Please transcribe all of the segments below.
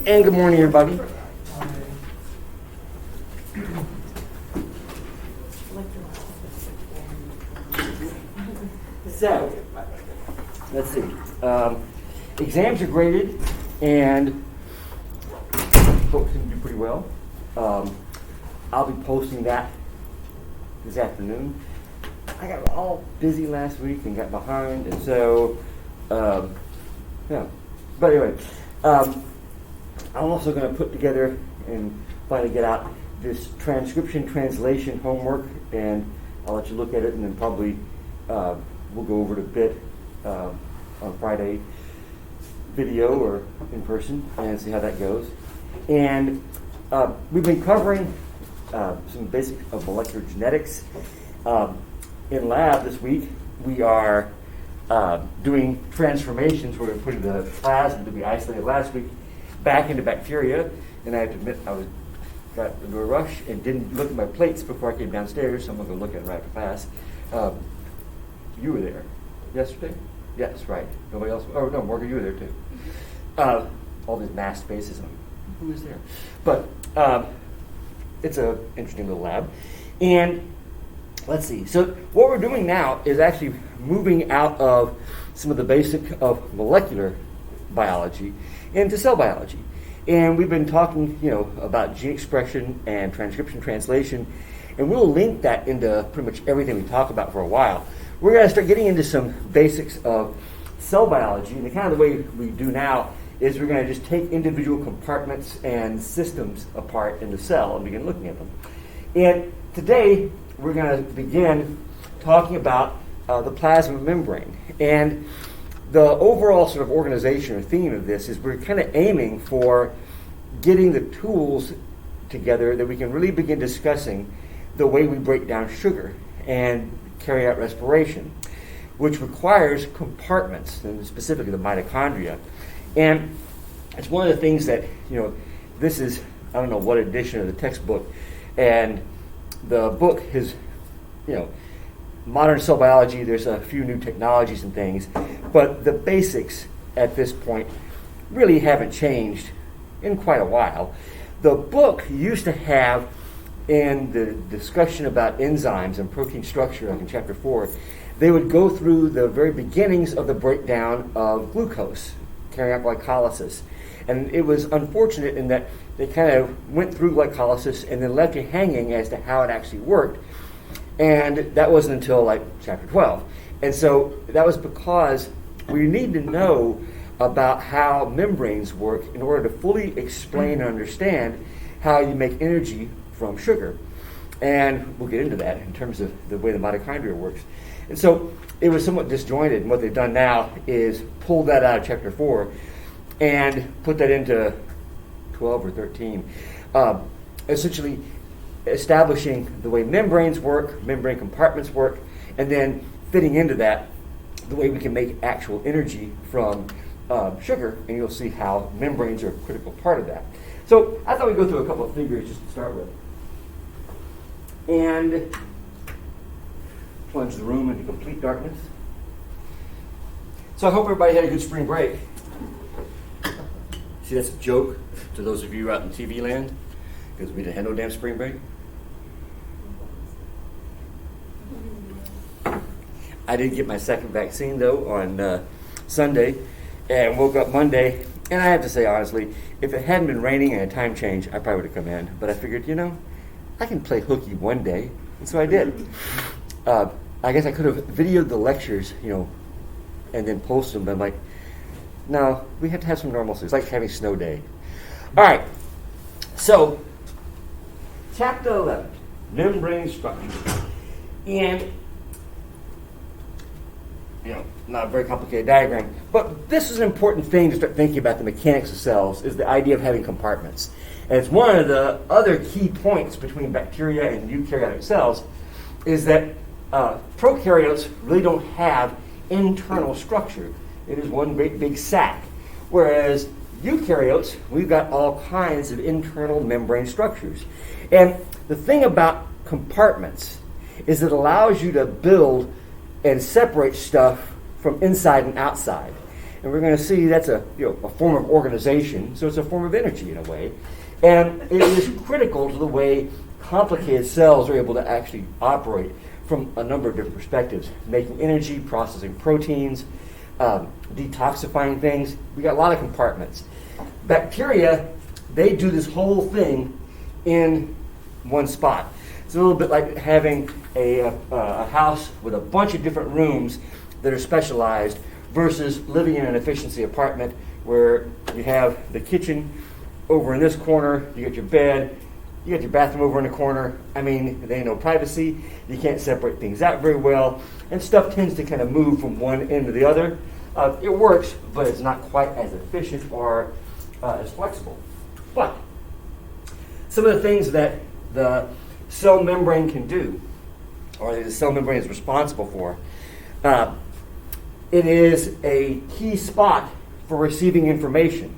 And good morning, everybody. So, let's see. Exams are graded, and folks can do pretty well. I'll be posting that this afternoon. I got all busy last week and got behind, and so, yeah. But anyway, I'm also going to put together and finally get out this transcription translation homework, and I'll let you look at it, and then probably we'll go over it a bit on Friday, video or in person, and see how that goes. And we've been covering some basics of molecular genetics. In lab this week, we are doing transformations where we're putting the plasma that we isolated last week back into bacteria. And I have to admit, got into a rush and didn't look at my plates before I came downstairs, so I'm going to go look at it right after class. You were there yesterday? Yes, right. Nobody else? Oh, no, Morgan, you were there too. All these masked faces. Who is there? But it's an interesting little lab. And let's see. So what we're doing now is actually moving out of some of the basic of molecular biology into cell biology. And we've been talking, about gene expression and transcription translation, and we'll link that into pretty much everything we talk about for a while. We're going to start getting into some basics of cell biology, and the kind of the way we do now is we're going to just take individual compartments and systems apart in the cell and begin looking at them. And today, we're going to begin talking about the plasma membrane. And the overall sort of organization or theme of this is we're kind of aiming for getting the tools together that we can really begin discussing the way we break down sugar and carry out respiration, which requires compartments, and specifically the mitochondria. And it's one of the things that, this is, I don't know what edition of the textbook, and the book is, modern cell biology, there's a few new technologies and things, but the basics at this point really haven't changed in quite a while. The book used to have, in the discussion about enzymes and protein structure, like in chapter 4, they would go through the very beginnings of the breakdown of glucose, carrying out glycolysis. And it was unfortunate in that they kind of went through glycolysis and then left you hanging as to how it actually worked. And that wasn't until like chapter 12. And so that was because we need to know about how membranes work in order to fully explain and understand how you make energy from sugar. And we'll get into that in terms of the way the mitochondria works. And so it was somewhat disjointed, and what they've done now is pull that out of chapter 4 and put that into 12 or 13. Essentially establishing the way membranes work, membrane compartments work, and then fitting into that the way we can make actual energy from sugar, and you'll see how membranes are a critical part of that. So I thought we'd go through a couple of figures just to start with. And plunge the room into complete darkness. So I hope everybody had a good spring break. See, that's a joke to those of you out in TV land, because we didn't have no damn spring break. I did get my second vaccine, though, on Sunday, and woke up Monday, and I have to say, honestly, if it hadn't been raining and a time change, I probably would have come in. But I figured, I can play hooky one day, and so I did. I guess I could have videoed the lectures, and then posted them, but I'm like, no, we have to have some normalcy. It's like having snow day. All right, so chapter 11, membrane structure. And, not a very complicated diagram, but this is an important thing to start thinking about the mechanics of cells, is the idea of having compartments. And it's one of the other key points between bacteria and eukaryotic cells, is that prokaryotes really don't have internal structure. It is one great big sac. Whereas eukaryotes, we've got all kinds of internal membrane structures. And the thing about compartments is it allows you to build and separate stuff from inside and outside. And we're going to see that's a form of organization, so it's a form of energy in a way. And it is critical to the way complicated cells are able to actually operate from a number of different perspectives, making energy, processing proteins, detoxifying things. We got a lot of compartments. Bacteria, they do this whole thing in one spot. It's a little bit like having a house with a bunch of different rooms that are specialized versus living in an efficiency apartment where you have the kitchen over in this corner, you got your bed, you got your bathroom over in the corner. I mean, there ain't no privacy. You can't separate things out very well. And stuff tends to kind of move from one end to the other. It works, but it's not quite as efficient or as flexible. But some of the things that the cell membrane can do, or the cell membrane is responsible for, it is a key spot for receiving information.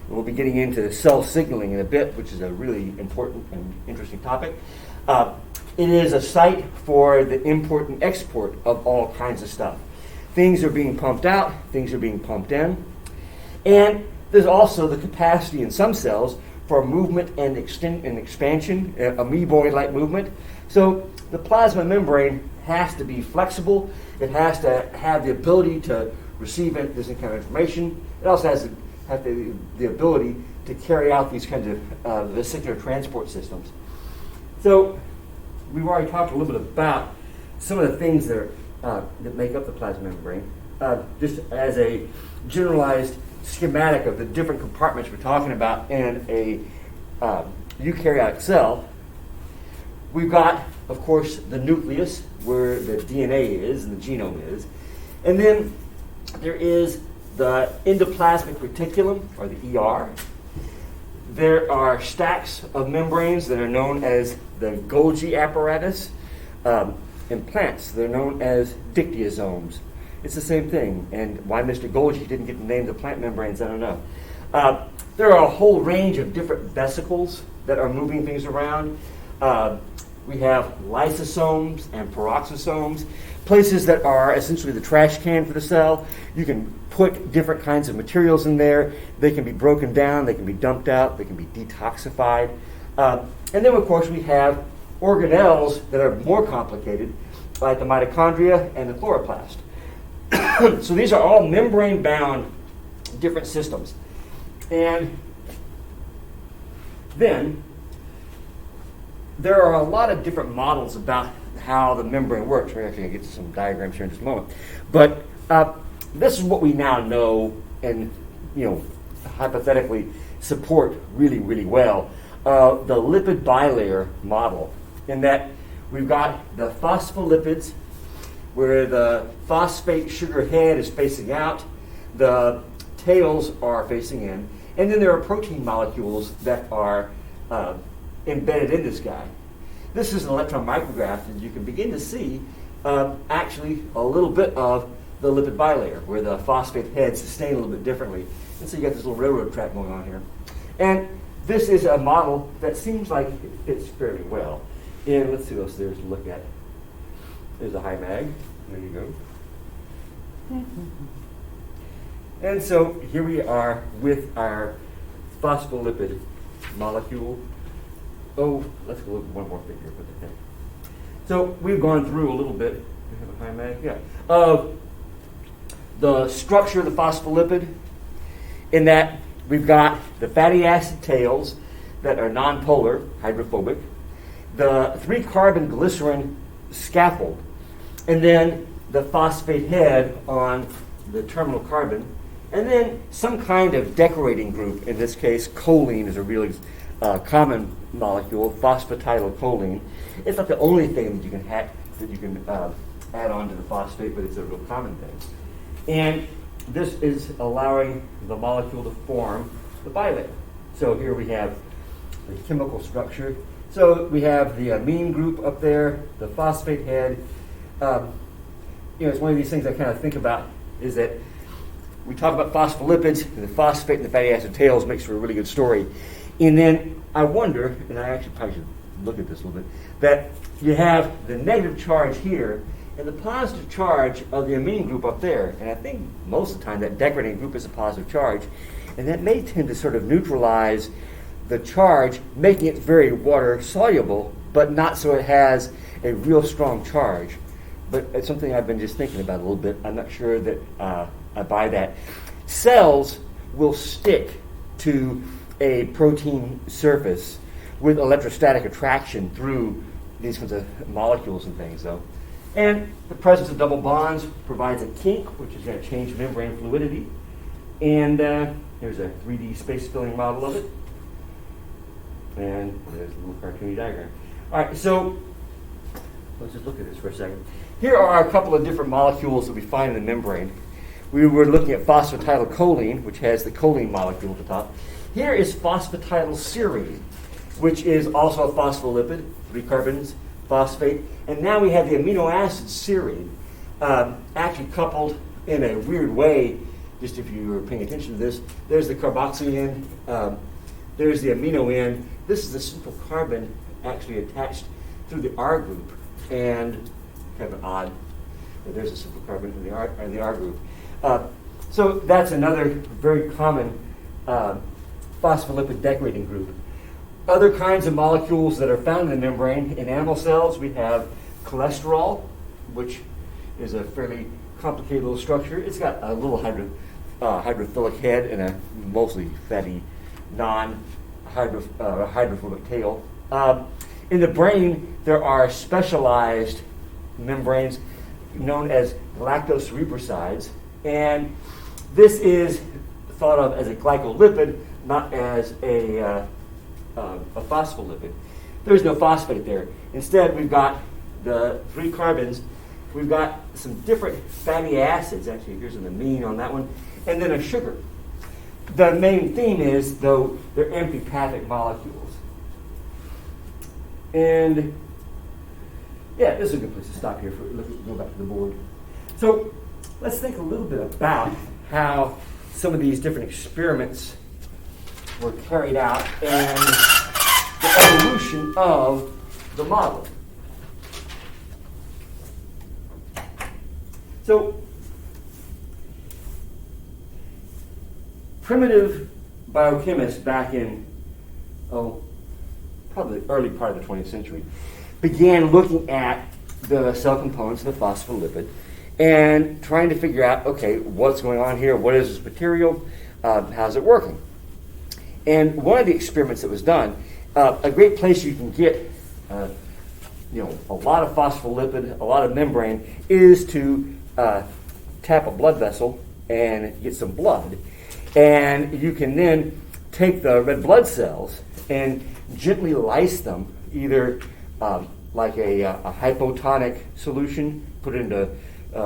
We'll be getting into cell signaling in a bit, which is a really important and interesting topic. It is a site for the import and export of all kinds of stuff. Things are being pumped out, things are being pumped in. And there's also the capacity in some cells for movement and expansion, amoeboid-like movement. So the plasma membrane has to be flexible. It has to have the ability to receive this kind of information. It also has to have the ability to carry out these kinds of vesicular transport systems. So we've already talked a little bit about some of the things that make up the plasma membrane. Just as a generalized schematic of the different compartments we're talking about in a eukaryotic cell, we've got, of course, the nucleus, where the DNA is and the genome is. And then there is the endoplasmic reticulum, or the ER. There are stacks of membranes that are known as the Golgi apparatus. In plants, they're known as dictyosomes. It's the same thing. And why Mr. Golgi didn't get the name of the plant membranes, I don't know. There are a whole range of different vesicles that are moving things around. We have lysosomes and peroxisomes, places that are essentially the trash can for the cell. You can put different kinds of materials in there. They can be broken down, they can be dumped out, they can be detoxified. And then, of course, we have organelles that are more complicated, like the mitochondria and the chloroplast. So these are all membrane-bound different systems. And then there are a lot of different models about how the membrane works. We're actually going to get to some diagrams here in just a moment. But this is what we now know and, hypothetically support really, really well. The lipid bilayer model, in that we've got the phospholipids, where the phosphate sugar head is facing out, the tails are facing in, and then there are protein molecules that are embedded in this guy. This is an electron micrograph, and you can begin to see actually a little bit of the lipid bilayer, where the phosphate heads sustain a little bit differently. And so you got this little railroad track going on here. And this is a model that seems like it fits fairly well. And let's see what else there's to look at. There's a high mag. There you go. And so here we are with our phospholipid molecule. Oh, let's go look at one more figure. What the heck? So we've gone through a little bit. We have a high mag? Yeah. Of the structure of the phospholipid, in that we've got the fatty acid tails that are nonpolar, hydrophobic, the 3-carbon glycerin scaffold, and then the phosphate head on the terminal carbon, and then some kind of decorating group. In this case, choline is a really common molecule, phosphatidylcholine. It's not the only thing that you can add on to the phosphate, but it's a real common thing. And this is allowing the molecule to form the bilayer. So here we have the chemical structure. So we have the amine group up there, the phosphate head. It's one of these things I kind of think about, is that we talk about phospholipids, and the phosphate and the fatty acid tails makes for a really good story. And then I wonder, and I actually probably should look at this a little bit, that you have the negative charge here, and the positive charge of the amine group up there, and I think most of the time that decorating group is a positive charge, and that may tend to sort of neutralize the charge, making it very water soluble, but not so it has a real strong charge. But it's something I've been just thinking about a little bit. I'm not sure that I buy that. Cells will stick to a protein surface with electrostatic attraction through these kinds of molecules and things, though. And the presence of double bonds provides a kink, which is going to change membrane fluidity. And here's a 3D space-filling model of it. And there's a little cartoony diagram. All right, so let's just look at this for a second. Here are a couple of different molecules that we find in the membrane. We were looking at phosphatidylcholine, which has the choline molecule at the top. Here is phosphatidylserine, which is also a phospholipid, 3 carbons, phosphate. And now we have the amino acid serine, actually coupled in a weird way, just if you were paying attention to this. There's the carboxy end, there's the amino end. This is the simple carbon actually attached through the R group, and kind of odd that there's a simple carbon in the R group. So that's another very common phospholipid decorating group. Other kinds of molecules that are found in the membrane in animal cells, we have cholesterol, which is a fairly complicated little structure. It's got a little hydrophilic head and a mostly fatty, non-hydrophobic tail. In the brain, there are specialized membranes known as galactocerebrosides, and this is thought of as a glycolipid, not as a phospholipid. There's no phosphate there. Instead, we've got the 3 carbons. We've got some different fatty acids. Actually, here's an amine on that one, and then a sugar. The main theme is, though, they're amphipathic molecules. And yeah, this is a good place to stop here. Go back to the board. So let's think a little bit about how some of these different experiments were carried out and the evolution of the model. So primitive biochemists back in, probably the early part of the 20th century, began looking at the cell components of the phospholipid and trying to figure out, okay, what's going on here? What is this material? How's it working? And one of the experiments that was done, a great place you can get a lot of phospholipid, a lot of membrane, is to tap a blood vessel and get some blood. And you can then take the red blood cells and gently lyse them, either like a hypotonic solution, put it into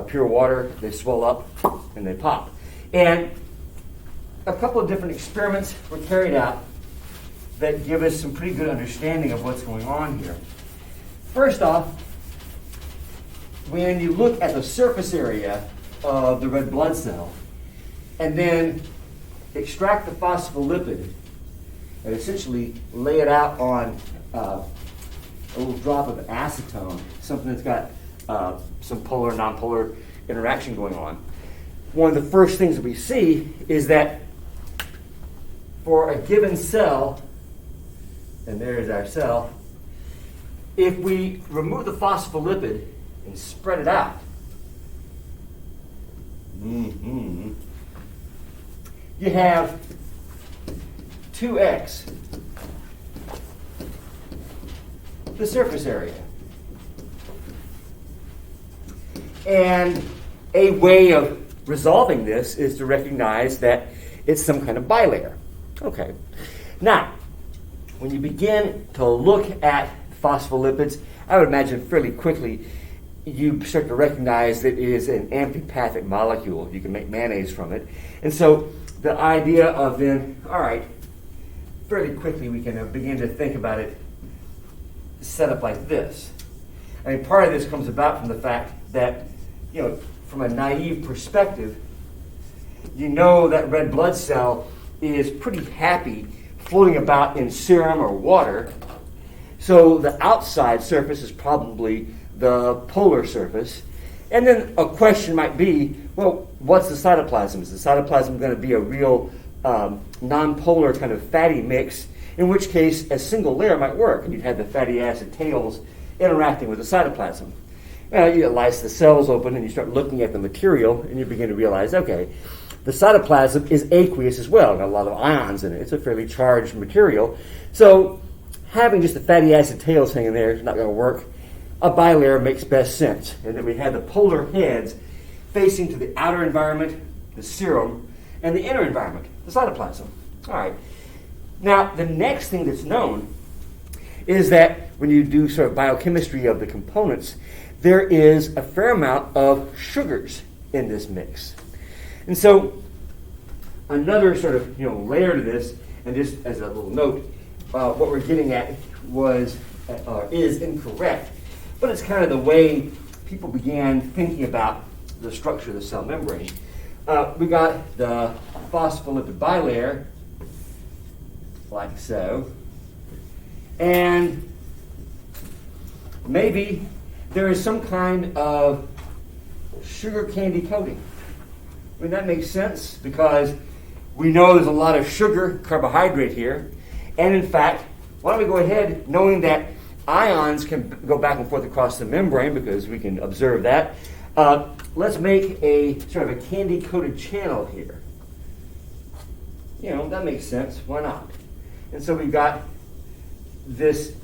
pure water, they swell up and they pop. And a couple of different experiments were carried out that give us some pretty good understanding of what's going on here. First off, when you look at the surface area of the red blood cell and then extract the phospholipid and essentially lay it out on a little drop of acetone, something that's got some polar, nonpolar interaction going on, one of the first things that we see is that for a given cell, and there's our cell, if we remove the phospholipid and spread it out, you have 2x the surface area. And a way of resolving this is to recognize that it's some kind of bilayer. Okay. Now, when you begin to look at phospholipids, I would imagine fairly quickly you start to recognize that it is an amphipathic molecule. You can make mayonnaise from it. And so the idea of then, all right, fairly quickly we can begin to think about it set up like this. I mean, part of this comes about from the fact that, from a naive perspective, that red blood cell is pretty happy floating about in serum or water. So the outside surface is probably the polar surface, And then a question might be, well, what's the cytoplasm? Is the cytoplasm going to be a real nonpolar kind of fatty mix, in which case a single layer might work, and you'd have the fatty acid tails interacting with the cytoplasm. Well, you lyse the cells open and you start looking at the material and you begin to realize, okay, the cytoplasm is aqueous as well, got a lot of ions in it. It's a fairly charged material. So having just the fatty acid tails hanging there is not going to work. A bilayer makes best sense. And then we have the polar heads facing to the outer environment, the serum, and the inner environment, the cytoplasm. All right. Now, the next thing that's known is that when you do sort of biochemistry of the components, there is a fair amount of sugars in this mix. And so another sort of layer to this, and just as a little note, what we're getting at is incorrect, but it's kind of the way people began thinking about the structure of the cell membrane. We got the phospholipid bilayer, like so, and maybe there is some kind of sugar candy coating. I mean, that makes sense because we know there's a lot of sugar, carbohydrate here, and in fact, why don't we go ahead, knowing that ions can go back and forth across the membrane because we can observe that, let's make a sort of a candy-coated channel here. That makes sense. Why not? And so we've got this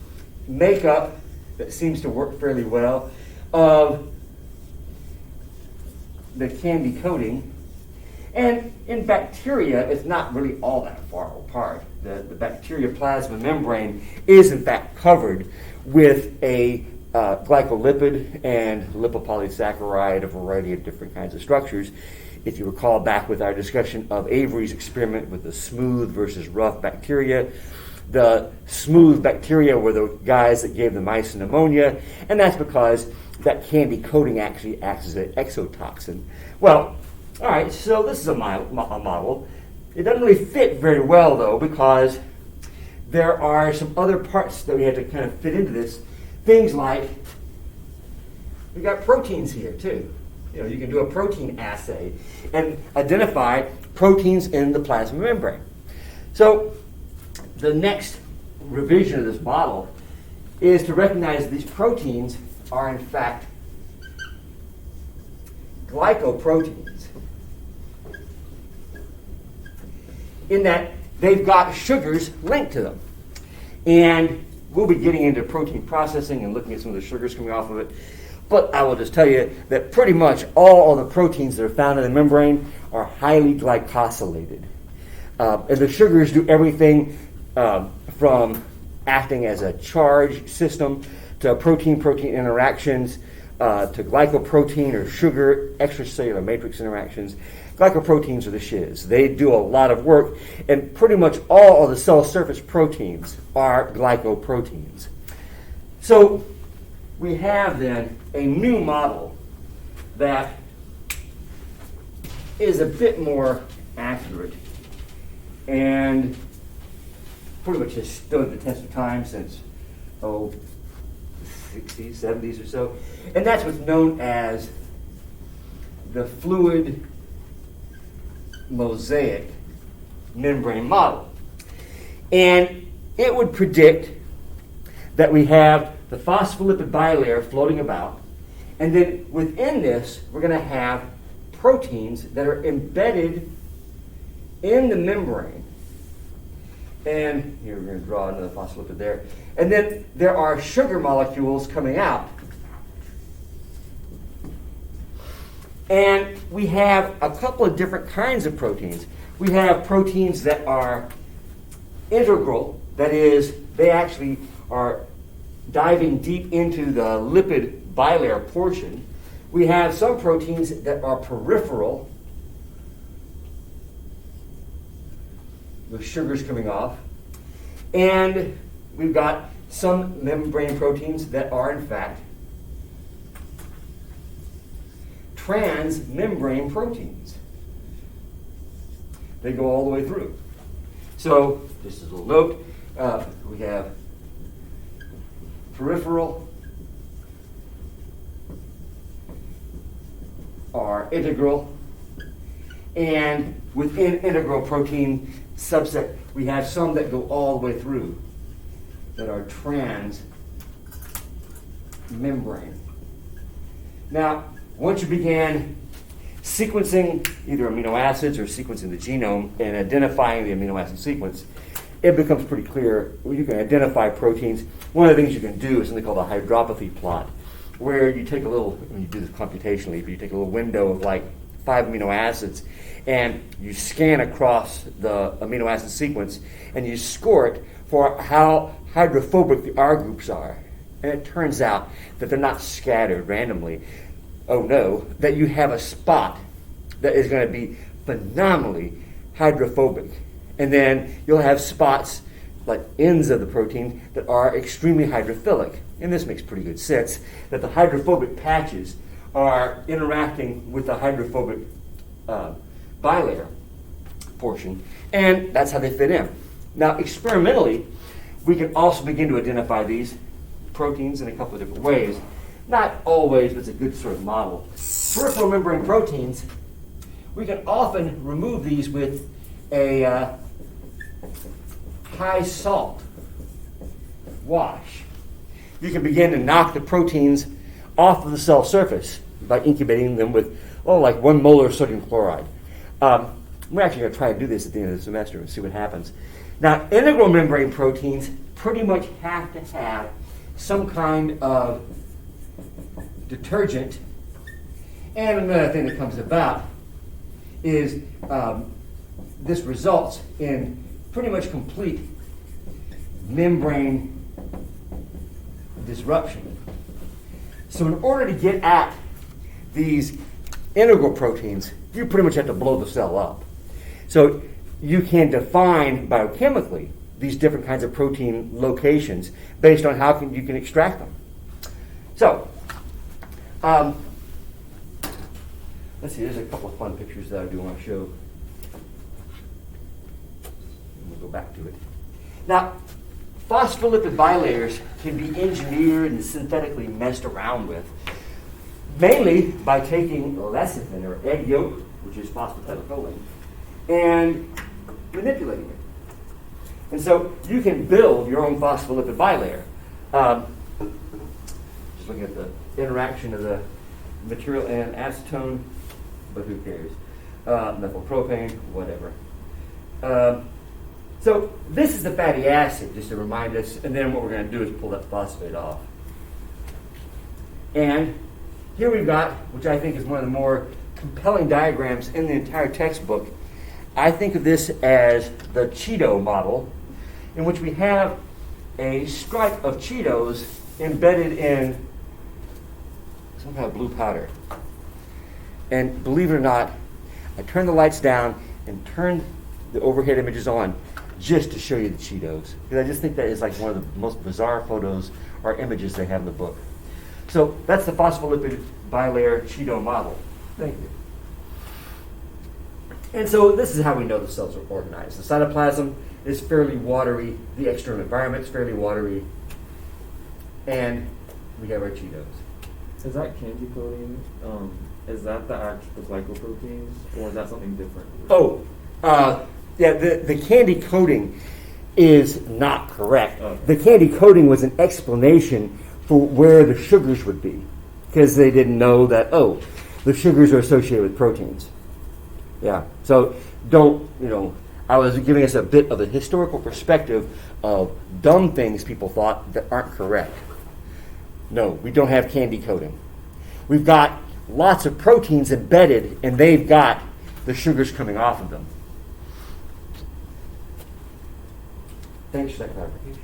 makeup that seems to work fairly well of the candy coating. And in bacteria, it's not really all that far apart. The bacteria plasma membrane is in fact covered with a glycolipid and lipopolysaccharide, a variety of different kinds of structures. If you recall back with our discussion of Avery's experiment with the smooth versus rough bacteria, the smooth bacteria were the guys that gave the mice pneumonia, and that's because that candy coating actually acts as an exotoxin. Well, all right, so this is a model. It doesn't really fit very well, though, because there are some other parts that we have to kind of fit into this. Things like, we got proteins here, too. You can do a protein assay and identify proteins in the plasma membrane. So the next revision of this model is to recognize these proteins are in fact glycoproteins, in that they've got sugars linked to them. And we'll be getting into protein processing and looking at some of the sugars coming off of it. But I will just tell you that pretty much all of the proteins that are found in the membrane are highly glycosylated. And the sugars do everything from acting as a charge system to protein-protein interactions to glycoprotein or sugar extracellular matrix interactions. Glycoproteins are the shiz. They do a lot of work, and pretty much all of the cell surface proteins are glycoproteins. So we have then a new model that is a bit more accurate and pretty much has stood the test of time since, the 60s, 70s or so. And that's what's known as the fluid mosaic membrane model. And it would predict that we have the phospholipid bilayer floating about, and then within this, we're going to have proteins that are embedded in the membrane. And here we're going to draw another phospholipid there. And then there are sugar molecules coming out. And we have a couple of different kinds of proteins. We have proteins that are integral, that is, they actually are diving deep into the lipid bilayer portion. We have some proteins that are peripheral, with sugars coming off. And we've got some membrane proteins that are, in fact, transmembrane proteins. They go all the way through. So, just as a little note, we have peripheral are integral, and within integral protein subset, we have some that go all the way through that are transmembrane. Now, once you began sequencing either amino acids or sequencing the genome and identifying the amino acid sequence, it becomes pretty clear when you can identify proteins. One of the things you can do is something called a hydropathy plot, where you take a little, when you do this computationally, but you take a little window of like 5 amino acids and you scan across the amino acid sequence and you score it for how hydrophobic the R groups are. And it turns out that they're not scattered randomly. Oh no, that you have a spot that is going to be phenomenally hydrophobic. And then you'll have spots like ends of the protein that are extremely hydrophilic. And this makes pretty good sense, that the hydrophobic patches are interacting with the hydrophobic bilayer portion, and that's how they fit in. Now, experimentally, we can also begin to identify these proteins in a couple of different ways. Not always, but it's a good sort of model. Peripheral membrane proteins, we can often remove these with a high salt wash. You can begin to knock the proteins off of the cell surface by incubating them with, like 1 molar sodium chloride. We're actually going to try to do this at the end of the semester and see what happens. Now, integral membrane proteins pretty much have to have some kind of detergent. And another thing that comes about is this results in pretty much complete membrane disruption. So in order to get at these integral proteins, you pretty much have to blow the cell up. So you can define biochemically these different kinds of protein locations based on how you can extract them. So, let's see, there's a couple of fun pictures that I do want to show. We'll go back to it. Now, phospholipid bilayers can be engineered and synthetically messed around with, mainly by taking lecithin, or egg yolk, which is phosphatidylcholine, and manipulating it. And so you can build your own phospholipid bilayer. Just looking at the interaction of the material and acetone, but who cares? Methylpropane, whatever. So this is the fatty acid, just to remind us, and then what we're going to do is pull that phosphate off. And here we've got, which I think is one of the more compelling diagrams in the entire textbook, I think of this as the Cheeto model, in which we have a stripe of Cheetos embedded in some kind of blue powder. And believe it or not, I turned the lights down and turned the overhead images on just to show you the Cheetos, because I just think that is like one of the most bizarre photos or images they have in the book. So that's the phospholipid bilayer Cheeto model. Thank you. And so this is how we know the cells are organized. The cytoplasm is fairly watery, the external environment is fairly watery, and we have our Cheetos. Is that candy coating? Is that the actual glycoproteins, or is that something different? Yeah, the candy coating is not correct. Oh. The candy coating was an explanation for where the sugars would be, because they didn't know that, the sugars are associated with proteins. Yeah, so I was giving us a bit of a historical perspective of dumb things people thought that aren't correct. No, we don't have candy coating. We've got lots of proteins embedded, and they've got the sugars coming off of them. Thanks for that clarification.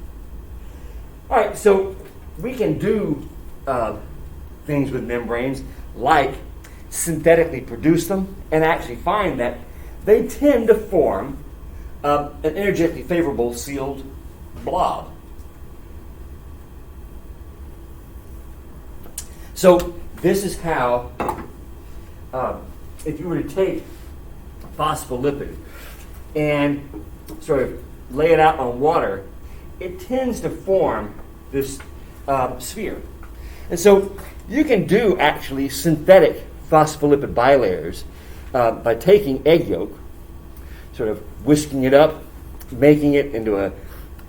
All right, so we can do things with membranes like synthetically produce them and actually find that they tend to form an energetically favorable sealed blob. So this is how, if you were to take phospholipid and sort of lay it out on water, it tends to form this sphere. And so you can do actually synthetic phospholipid bilayers by taking egg yolk, sort of whisking it up, making it into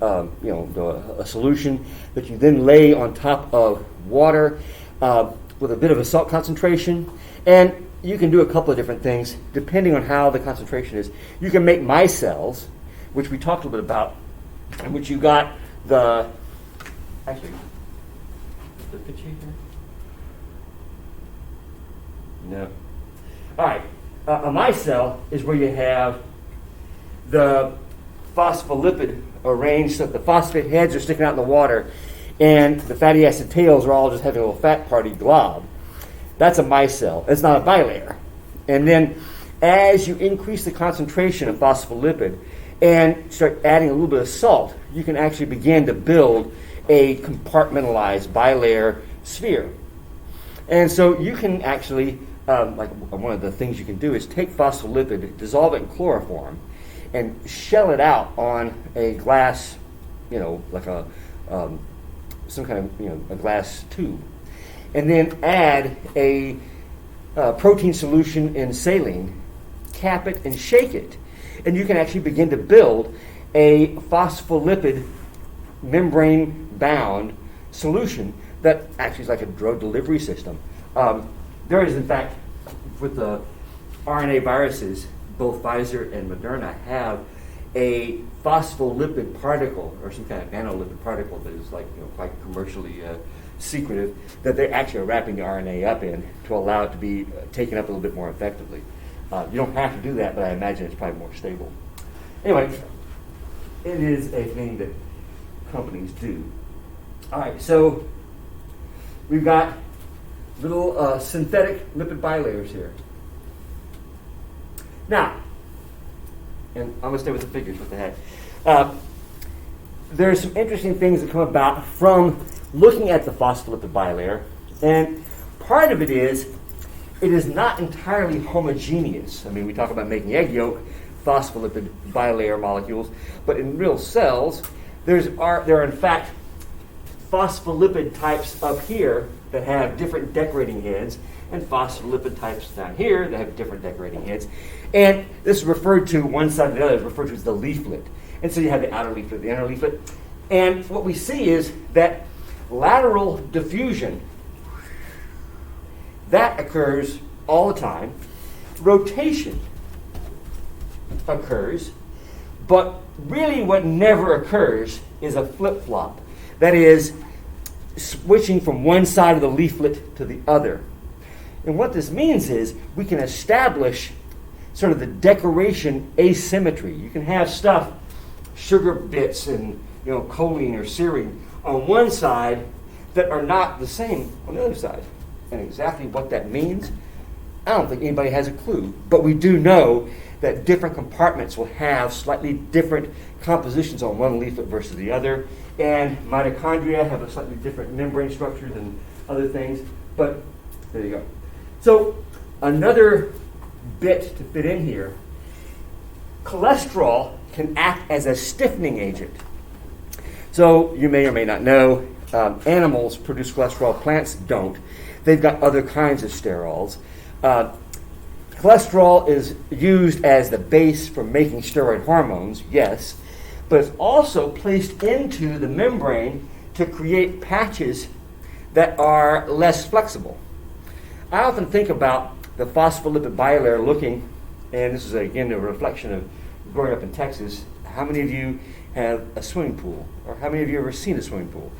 a solution that you then lay on top of water with a bit of a salt concentration. And you can do a couple of different things depending on how the concentration is. You can make micelles, which we talked a little bit about, in which you got actually, the picture here? No. All right. A micelle is where you have the phospholipid arranged so that the phosphate heads are sticking out in the water and the fatty acid tails are all just having a little fat party glob. That's a micelle. It's not a bilayer. And then as you increase the concentration of phospholipid and start adding a little bit of salt, you can actually begin to build a compartmentalized bilayer sphere. And so you can actually, one of the things you can do is take phospholipid, dissolve it in chloroform, and shell it out on a glass, like some kind of, a glass tube. And then add a protein solution in saline, cap it and shake it. And you can actually begin to build a phospholipid membrane-bound solution that actually is like a drug delivery system. There is, in fact, with the RNA viruses, both Pfizer and Moderna have a phospholipid particle or some kind of nanolipid particle that is quite commercially secretive, that they actually are wrapping the RNA up in to allow it to be taken up a little bit more effectively. You don't have to do that, but I imagine it's probably more stable. Anyway, it is a thing that companies do. All right, so we've got little synthetic lipid bilayers here. Now, and I'm going to stay with the figures, what the heck. There's some interesting things that come about from looking at the phospholipid bilayer, and part of it is not entirely homogeneous. I mean, we talk about making egg yolk, phospholipid bilayer molecules, but in real cells, there are in fact phospholipid types up here that have different decorating heads, and phospholipid types down here that have different decorating heads. And this is referred to, one side or the other is referred to as the leaflet. And so you have the outer leaflet, the inner leaflet. And what we see is that lateral diffusion, that occurs all the time. Rotation occurs, but really what never occurs is a flip-flop. That is, switching from one side of the leaflet to the other. And what this means is we can establish sort of the decoration asymmetry. You can have stuff, sugar bits and choline or serine on one side that are not the same on the other side. And exactly what that means, I don't think anybody has a clue. But we do know that different compartments will have slightly different compositions on one leaflet versus the other. And mitochondria have a slightly different membrane structure than other things. But there you go. So another bit to fit in here, cholesterol can act as a stiffening agent. So you may or may not know, animals produce cholesterol, plants don't. They've got other kinds of sterols. Cholesterol is used as the base for making steroid hormones, yes, but it's also placed into the membrane to create patches that are less flexible. I often think about the phospholipid bilayer looking, and this is again a reflection of growing up in Texas. How many of you have a swimming pool? Or how many of you have ever seen a swimming pool?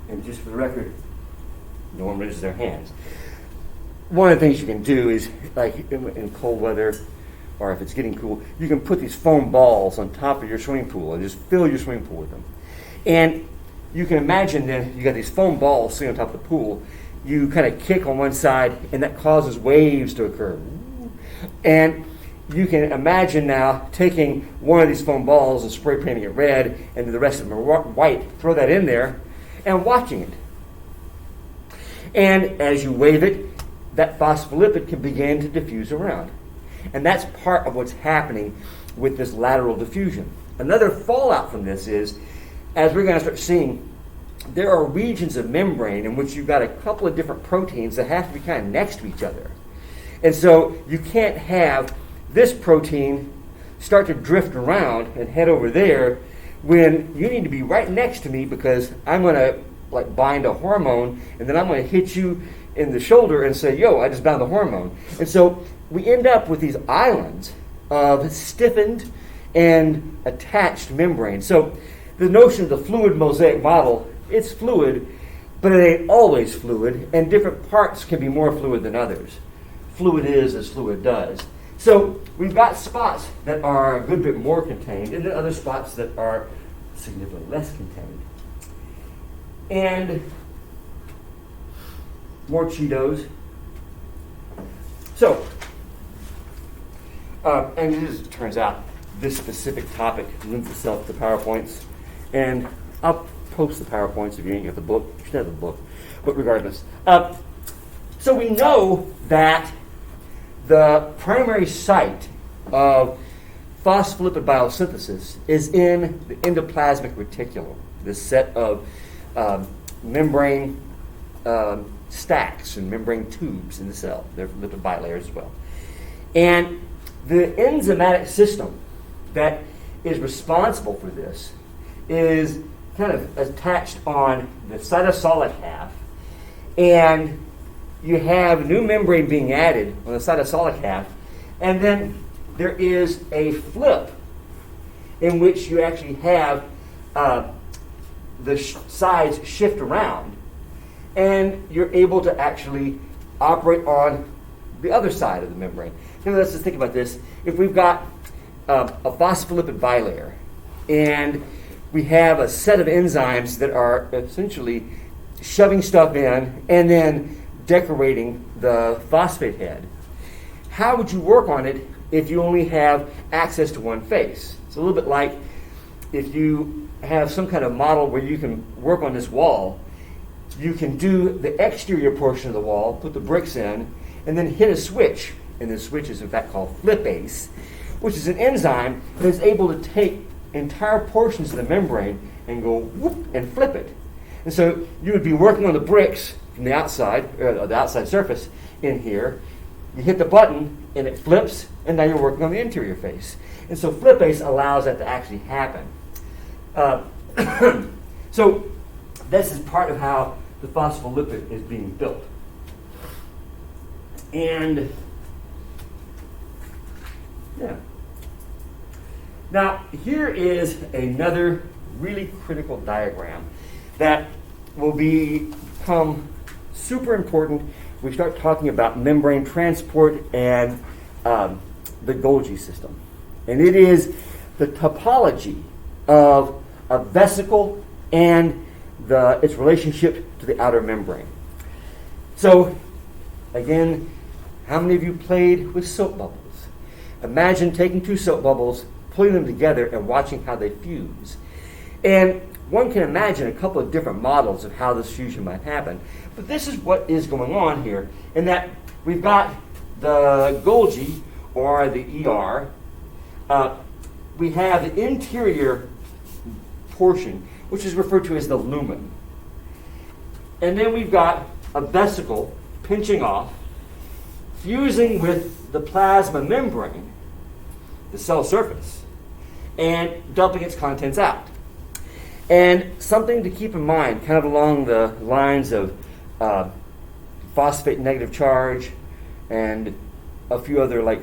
And just for the record, no one raises their hands. One of the things you can do is, like in cold weather, or if it's getting cool, you can put these foam balls on top of your swimming pool and just fill your swimming pool with them. And you can imagine that you got these foam balls sitting on top of the pool. You kind of kick on one side, and that causes waves to occur. And you can imagine now taking one of these foam balls and spray painting it red, and the rest of them are white. Throw that in there, and watching it. And as you wave it, that phospholipid can begin to diffuse around. And that's part of what's happening with this lateral diffusion. Another fallout from this is, as we're going to start seeing there are regions of membrane in which you've got a couple of different proteins that have to be kind of next to each other. And so you can't have this protein start to drift around and head over there when you need to be right next to me, because I'm going to like bind a hormone, and then I'm going to hit you in the shoulder and say, yo, I just bound the hormone. And so we end up with these islands of stiffened and attached membrane. So the notion of the fluid mosaic model, it's fluid, but it ain't always fluid, and different parts can be more fluid than others. Fluid is as fluid does. So we've got spots that are a good bit more contained, and then other spots that are significantly less contained. And more Cheetos. So, and it just turns out this specific topic lends itself to PowerPoints, and I'll post the PowerPoints if you didn't get the book. You should have the book, but regardless. So we know that the primary site of phospholipid biosynthesis is in the endoplasmic reticulum, this set of membrane stacks and membrane tubes in the cell. They're lipid bilayers as well. And the enzymatic system that is responsible for this is kind of attached on the cytosolic half, and you have new membrane being added on the cytosolic half, and then there is a flip in which you actually have the sides shift around, and you're able to actually operate on the other side of the membrane. Now let's just think about this. If we've got a phospholipid bilayer, and we have a set of enzymes that are essentially shoving stuff in and then decorating the phosphate head, how would you work on it if you only have access to one face? It's a little bit like if you have some kind of model where you can work on this wall, you can do the exterior portion of the wall, put the bricks in, and then hit a switch. And the switch is in fact called flipase, which is an enzyme that is able to take entire portions of the membrane and go whoop and flip it. And so you would be working on the bricks from the outside, or the outside surface in here. You hit the button and it flips, and now you're working on the interior face. And so flipase allows that to actually happen. So this is part of how the phospholipid is being built. And yeah. Now, here is another really critical diagram that will become super important when we start talking about membrane transport and the Golgi system. And it is the topology of a vesicle and its relationship to the outer membrane. So, again, how many of you played with soap bubbles? Imagine taking two soap bubbles, putting them together, and watching how they fuse. And one can imagine a couple of different models of how this fusion might happen. But this is what is going on here, in that we've got the Golgi, or the ER. We have the interior portion, which is referred to as the lumen. And then we've got a vesicle pinching off, fusing with the plasma membrane, the cell surface, and dumping its contents out. And something to keep in mind, kind of along the lines of phosphate negative charge and a few other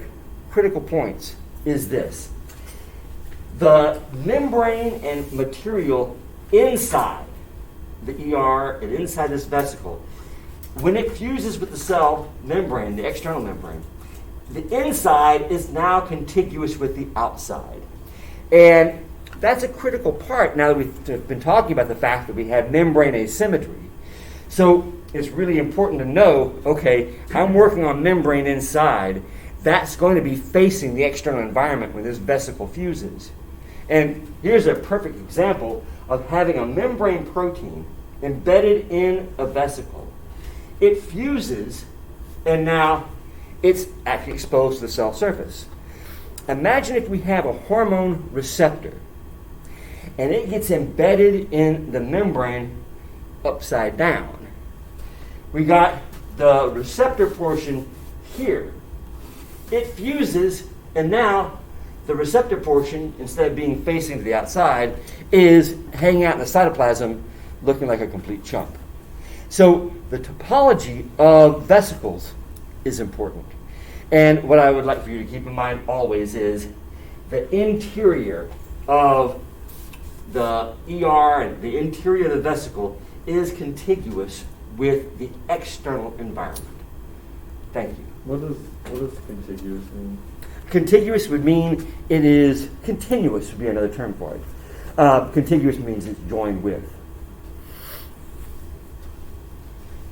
critical points, is this. The membrane and material inside the ER and inside this vesicle, when it fuses with the cell membrane, the external membrane, the inside is now contiguous with the outside. And that's a critical part now that we've been talking about the fact that we have membrane asymmetry. So it's really important to know, okay, I'm working on membrane inside. That's going to be facing the external environment when this vesicle fuses. And here's a perfect example of having a membrane protein embedded in a vesicle. It fuses, and now it's actually exposed to the cell surface. Imagine if we have a hormone receptor, and it gets embedded in the membrane upside down. We got the receptor portion here. It fuses, and now the receptor portion, instead of being facing to the outside, is hanging out in the cytoplasm looking like a complete chump. So the topology of vesicles is important. And what I would like for you to keep in mind always is the interior of the ER and the interior of the vesicle is contiguous with the external environment. Thank you. What does contiguous mean? Contiguous would mean it is continuous, would be another term for it. Contiguous means it's joined with.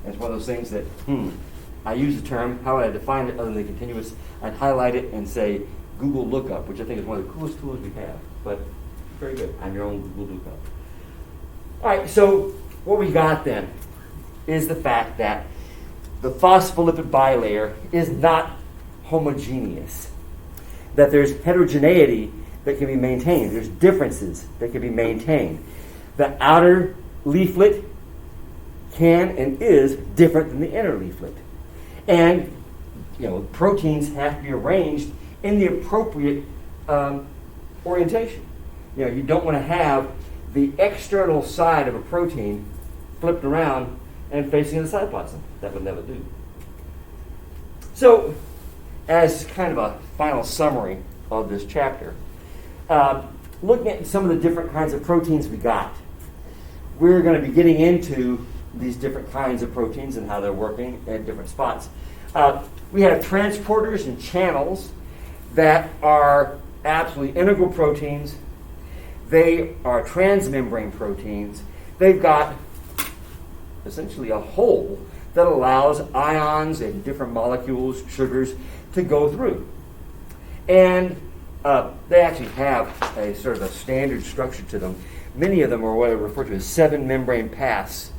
It's one of those things that, I use the term, how would I define it other than continuous? I'd highlight it and say Google lookup, which I think is one of the coolest tools we have. But very good. I'm your own Google lookup. All right, so what we got then is the fact that the phospholipid bilayer is not homogeneous, that there's heterogeneity that can be maintained. There's differences that can be maintained. The outer leaflet can and is different than the inner leaflet. And proteins have to be arranged in the appropriate orientation. You don't want to have the external side of a protein flipped around and facing the cytoplasm. That would never do. So, as kind of a final summary of this chapter, looking at some of the different kinds of proteins we got, we're going to be getting into these different kinds of proteins and how they're working at different spots. We have transporters and channels that are absolutely integral proteins. They are transmembrane proteins. They've got essentially a hole that allows ions and different molecules, sugars, to go through. And they actually have a sort of a standard structure to them. Many of them are what are referred to as 7 membrane paths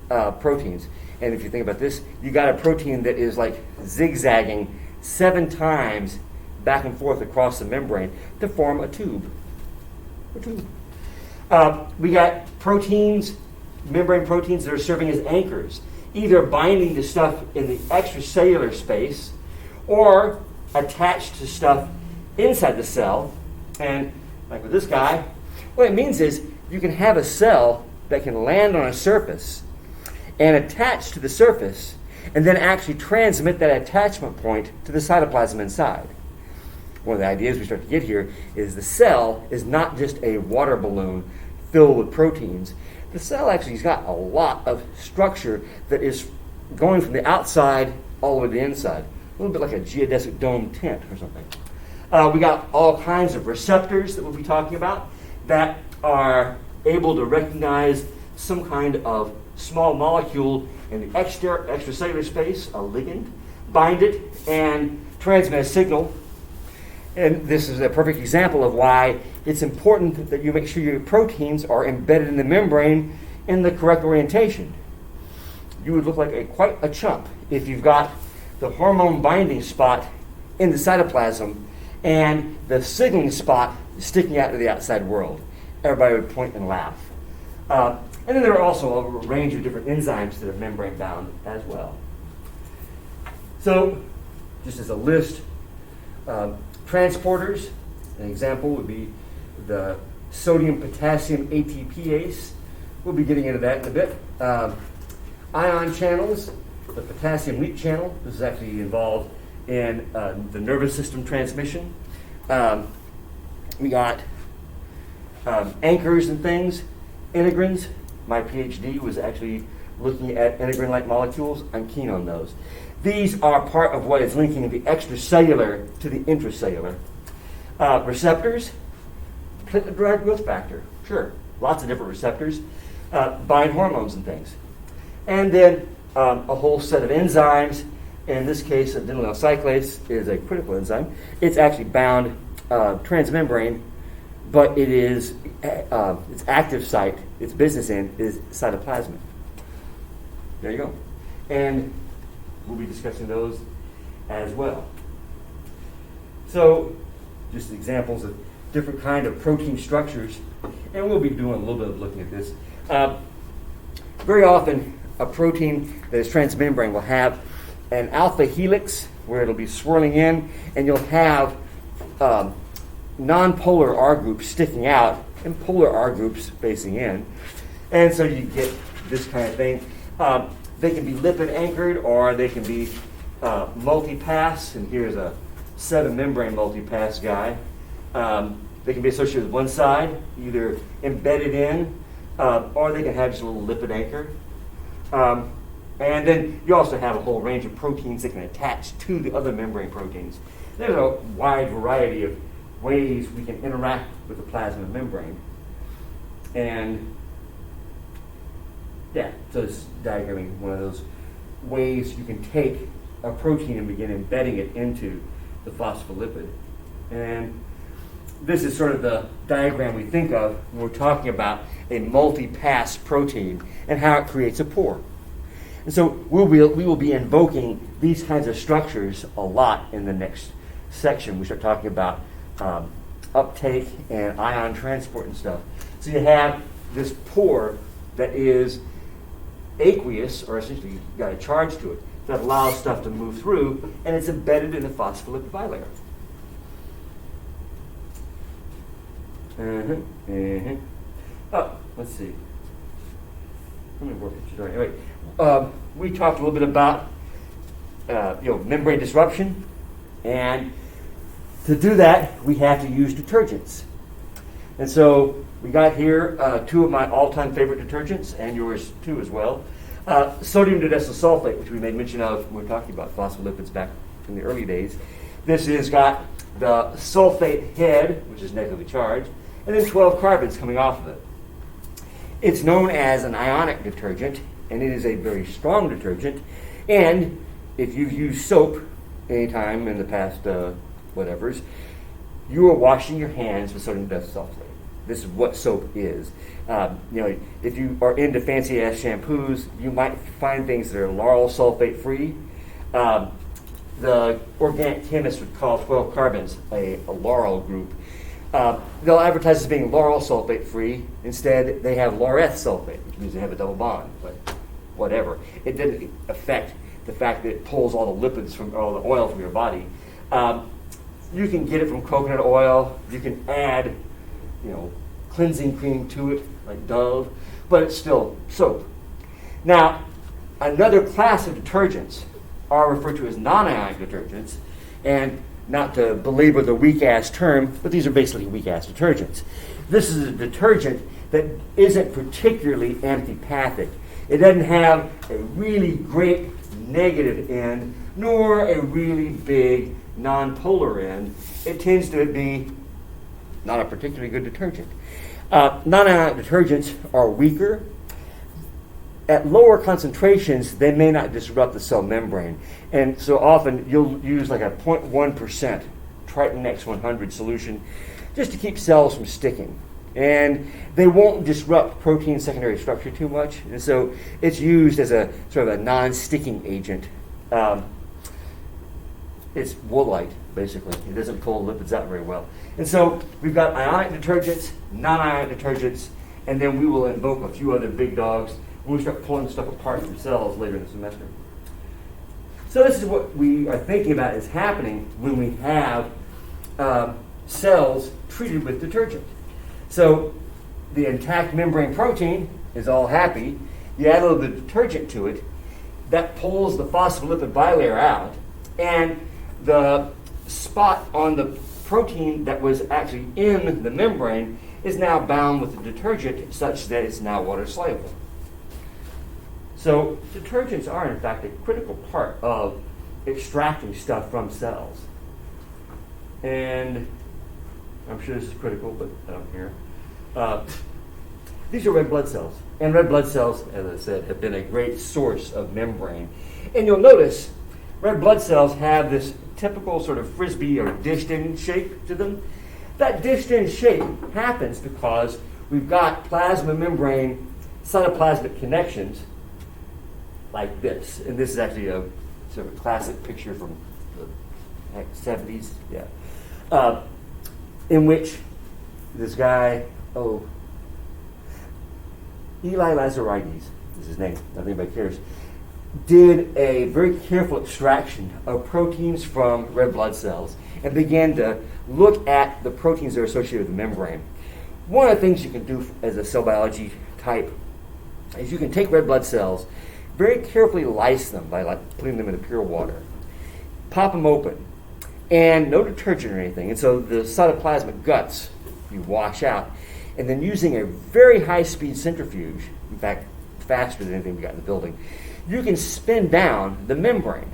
proteins. And if you think about this, you got a protein that is like zigzagging 7 times back and forth across the membrane to form a tube. We got proteins, membrane proteins that are serving as anchors, either binding to stuff in the extracellular space or attached to stuff inside the cell. And like with this guy, what it means is you can have a cell that can land on a surface and attach to the surface and then actually transmit that attachment point to the cytoplasm inside. One of the ideas we start to get here is the cell is not just a water balloon filled with proteins. The cell actually has got a lot of structure that is going from the outside all the way to the inside. A little bit like a geodesic dome tent or something. We got all kinds of receptors that we'll be talking about that are able to recognize some kind of small molecule in the extracellular space, a ligand, bind it, and transmit a signal. And this is a perfect example of why it's important that you make sure your proteins are embedded in the membrane in the correct orientation. You would look like quite a chump if you've got the hormone binding spot in the cytoplasm and the signaling spot sticking out to the outside world. Everybody would point and laugh. And then there are also a range of different enzymes that are membrane bound as well. So, just as a list, transporters, an example would be the sodium-potassium ATPase. We'll be getting into that in a bit. Ion channels, the potassium leach channel. This is actually involved in the nervous system transmission. We got anchors and things, integrins. My PhD was actually looking at integrin-like molecules. I'm keen on those. These are part of what is linking the extracellular to the intracellular. Receptors, platelet-derived growth factor. Sure, lots of different receptors. Bind hormones and things. And then a whole set of enzymes. In this case, adenylyl cyclase is a critical enzyme. It's actually bound transmembrane, but it is its active site, its business end, is cytoplasmic. There you go. And we'll be discussing those as well. So, just examples of different kind of protein structures, and we'll be doing a little bit of looking at this. very often a protein that is transmembrane will have an alpha helix where it'll be swirling in, and you'll have non-polar R groups sticking out and polar R groups facing in. And so you get this kind of thing. They can be lipid anchored, or they can be multipass, and here's a 7-membrane multipass guy. They can be associated with one side, either embedded in, or they can have just a little lipid anchor. And then you also have a whole range of proteins that can attach to the other membrane proteins. There's a wide variety of ways we can interact with the plasma membrane. And yeah, so it's diagramming one of those ways you can take a protein and begin embedding it into the phospholipid. And this is sort of the diagram we think of when we're talking about a multi-pass protein and how it creates a pore. And so we will be invoking these kinds of structures a lot in the next section. We start talking about uptake and ion transport and stuff. So you have this pore that is aqueous, or essentially got a charge to it, that allows stuff to move through, and it's embedded in the phospholipid bilayer. Oh, let's see. Let me work at you. Anyway, we talked a little bit about membrane disruption, and to do that, we have to use detergents. And so we got here two of my all-time favorite detergents, and yours too as well. Sodium dodecyl sulfate, which we made mention of when we were talking about phospholipids back in the early days. This has got the sulfate head, which is negatively charged, and then 12 carbons coming off of it. It's known as an ionic detergent, and it is a very strong detergent. And if you've used soap anytime in the past whatevers, you are washing your hands with sodium dodecyl sulfate. This is what soap is. If you are into fancy ass shampoos, you might find things that are lauryl sulfate free. The organic chemists would call 12 carbons a lauryl group. They'll advertise as being lauryl sulfate free. Instead, they have laureth sulfate, which means they have a double bond, but whatever. It didn't affect the fact that it pulls all the lipids from all the oil from your body. You can get it from coconut oil. You can add, cleansing cream to it, like Dove, but it's still soap. Now, another class of detergents are referred to as non-ionic detergents, and not to belabor the weak-ass term, but these are basically weak-ass detergents. This is a detergent that isn't particularly antipathic. It doesn't have a really great negative end, nor a really big non-polar end. It tends to be not a particularly good detergent. Non-ionic detergents are weaker. At lower concentrations, they may not disrupt the cell membrane. And so often you'll use like a 0.1% Triton X100 solution just to keep cells from sticking. And they won't disrupt protein secondary structure too much. And so it's used as a sort of a non-sticking agent. It's woolite, basically. It doesn't pull lipids out very well. And so we've got ionic detergents, non-ionic detergents, and then we will invoke a few other big dogs when we start pulling stuff apart from cells later in the semester. So this is what we are thinking about is happening when we have cells treated with detergent. So the intact membrane protein is all happy. You add a little bit of detergent to it. That pulls the phospholipid bilayer out. And the spot on the protein that was actually in the membrane is now bound with the detergent such that it's now water soluble. So detergents are, in fact, a critical part of extracting stuff from cells. And I'm sure this is critical, but I don't care. These are red blood cells. And red blood cells, as I said, have been a great source of membrane. And you'll notice red blood cells have this typical sort of frisbee or dished-in shape to them. That dished-in shape happens because we've got plasma membrane cytoplasmic connections like this. And this is actually a sort of classic picture from the 70s, in which this guy, Eli Lazarides, is his name, not that anybody cares, did a very careful extraction of proteins from red blood cells and began to look at the proteins that are associated with the membrane. One of the things you can do as a cell biology type is you can take red blood cells, very carefully lyse them by putting them in pure water, pop them open, and no detergent or anything. And so the cytoplasmic guts you wash out, and then using a very high-speed centrifuge, in fact, faster than anything we got in the building, you can spin down the membrane.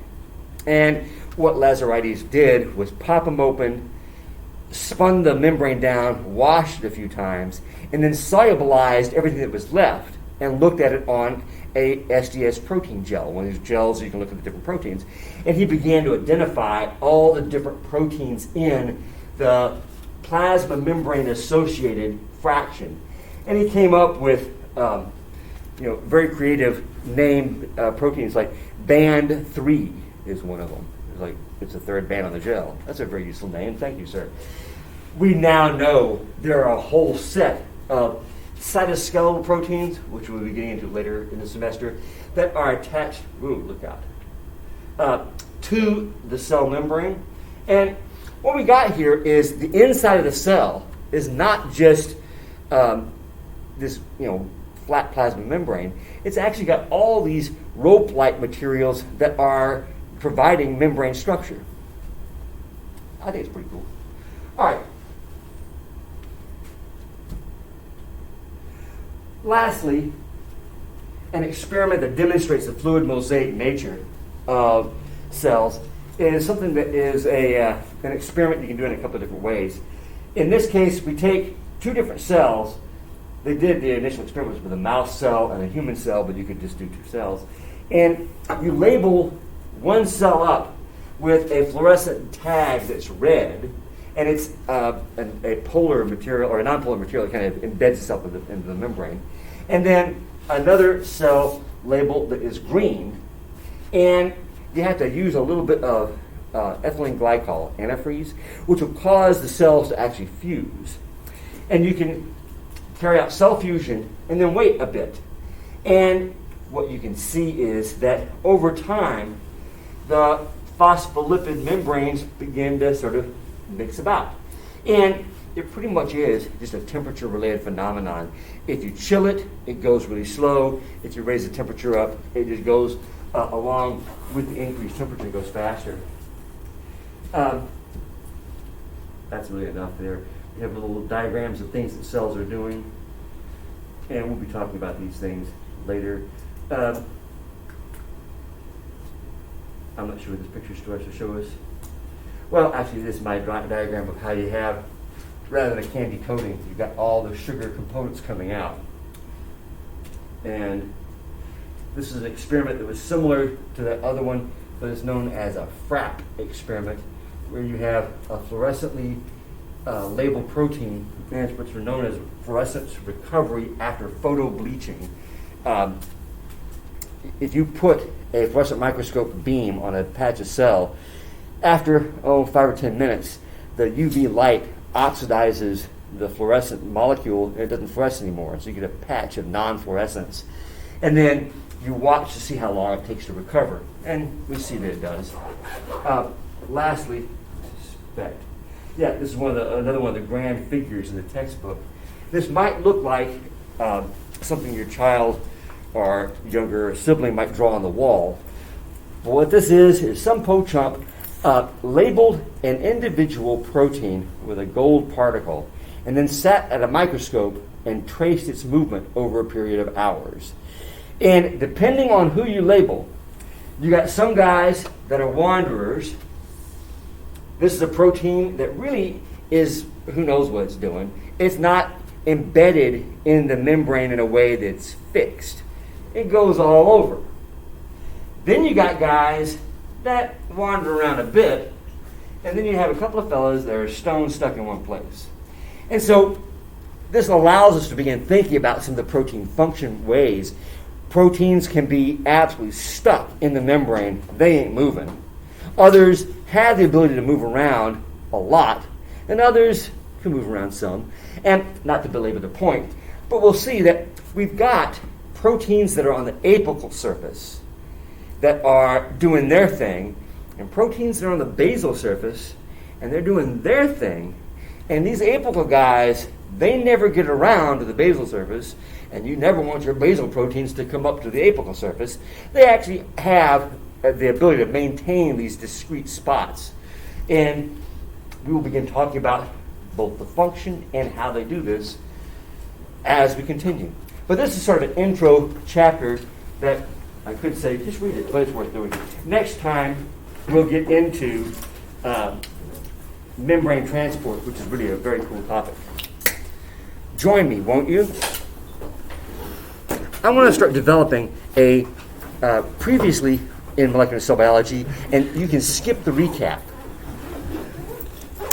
And what Lazaridis did was pop them open, spun the membrane down, washed it a few times, and then solubilized everything that was left and looked at it on a SDS protein gel, one of these gels you can look at the different proteins. And he began to identify all the different proteins in the plasma membrane associated fraction. And he came up with very creative named proteins, like band 3 is one of them. It's the third band on the gel. That's a very useful name. Thank you, sir. We now know there are a whole set of cytoskeletal proteins, which we'll be getting into later in the semester, that are attached, to the cell membrane. And what we got here is the inside of the cell is not just this, flat plasma membrane. It's actually got all these rope-like materials that are providing membrane structure. I think it's pretty cool. All right. Lastly, an experiment that demonstrates the fluid mosaic nature of cells is something that is an experiment you can do in a couple of different ways. In this case, we take two different cells. They did the initial experiments with a mouse cell and a human cell, but you could just do two cells. And you label one cell up with a fluorescent tag that's red, and it's a polar material or a nonpolar material that kind of embeds itself into the membrane. And then another cell labeled that is green, and you have to use a little bit of ethylene glycol, antifreeze, which will cause the cells to actually fuse. And you can carry out cell fusion and then wait a bit. And what you can see is that over time, the phospholipid membranes begin to sort of mix about. And it pretty much is just a temperature-related phenomenon. If you chill it, it goes really slow. If you raise the temperature up, it just goes along with the increased temperature, it goes faster. That's really enough there. We have little diagrams of things that cells are doing, and we'll be talking about these things later. I'm not sure what this picture is supposed to show us. Well, actually, this is my diagram of how you have, rather than a candy coating, you've got all the sugar components coming out. And this is an experiment that was similar to that other one, but it's known as a FRAP experiment, where you have a fluorescently labeled protein, which are known as fluorescence recovery after photobleaching. If you put a fluorescent microscope beam on a patch of cell, after 5 or 10 minutes, the UV light oxidizes the fluorescent molecule, and it doesn't fluoresce anymore. So you get a patch of non-fluorescence. And then you watch to see how long it takes to recover. And we see that it does. Lastly, this is another one of the grand figures in the textbook. This might look like something your child or younger sibling might draw on the wall. But what this is some po-chump labeled an individual protein with a gold particle and then sat at a microscope and traced its movement over a period of hours. And depending on who you label, you got some guys that are wanderers. This is a protein that really is, who knows what it's doing. It's not embedded in the membrane in a way that's fixed. It goes all over. Then you got guys that wander around a bit, and then you have a couple of fellows that are stone stuck in one place. And so this allows us to begin thinking about some of the protein function ways. Proteins can be absolutely stuck in the membrane. They ain't moving. Others have the ability to move around a lot, and others can move around some. And not to belabor the point, but we'll see that we've got proteins that are on the apical surface that are doing their thing, and proteins that are on the basal surface, and they're doing their thing. And these apical guys, they never get around to the basal surface, and you never want your basal proteins to come up to the apical surface. They actually have the ability to maintain these discrete spots. And we will begin talking about both the function and how they do this as we continue. But this is sort of an intro chapter that I could say, just read it, but it's worth doing. Next time, we'll get into membrane transport, which is really a very cool topic. Join me, won't you? I want to start developing a previously in molecular cell biology, and you can skip the recap.